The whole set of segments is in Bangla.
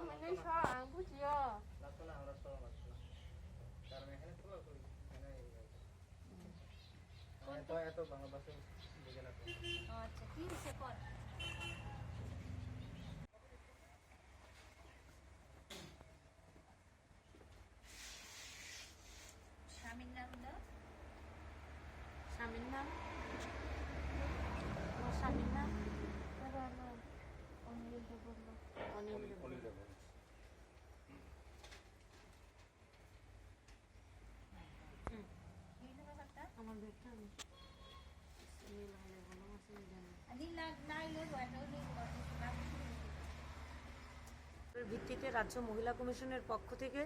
মানে সব বুঝিও লাগতো না আমরা সব লাগতো না কারণ এখানে তো তো এত বাংলা ভাষা বুঝে না আচ্ছা কি হইছে পর স্বামীর নাম দাও স্বামীর নাম আমার স্বামীর নাম অনিল দেব অনিল দেব আমার বেটা ভিত্তিতে রাজ্য মহিলা কমিশনের পক্ষ থেকে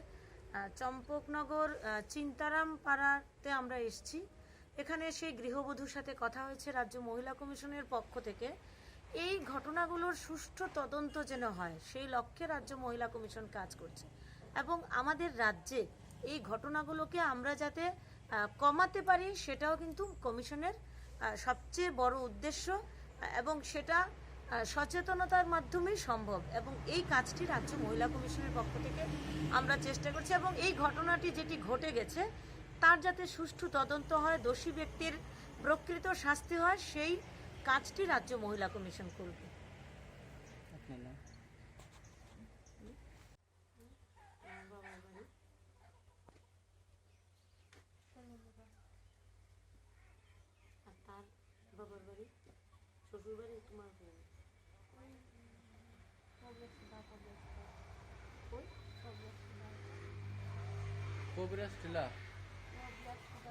চম্পকনগর চিন্তারাম পাড়াতে আমরা এসেছি। এখানে সেই গৃহবধূর সাথে কথা হয়েছে রাজ্য মহিলা কমিশনের পক্ষ থেকে এই ঘটনাগুলোর সুষ্ঠু তদন্ত যেন হয় সেই লক্ষ্যে রাজ্য মহিলা কমিশন কাজ করছে এবং আমাদের রাজ্যে এই ঘটনাগুলোকে আমরা যাতে কমাতে পারি সেটাও কিন্তু কমিশনের সবচেয়ে বড় উদ্দেশ্য এবং সেটা সচেতনতার মাধ্যমেই সম্ভব এবং এই কাজটি রাজ্য মহিলা কমিশনের পক্ষ থেকে আমরা চেষ্টা করছি এবং এই ঘটনাটি যেটি ঘটে গেছে তার যাতে সুষ্ঠু তদন্ত হয় দোষী ব্যক্তির প্রকৃত শাস্তি হয় সেই কাজটি রাজ্য মহিলা কমিশন করবে। তার বাবার বাড়ি শ্বশুর বাড়ি তোমার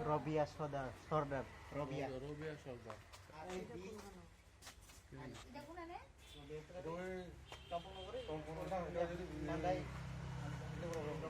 রবিয়া সর্দার রবিয়া সর্দার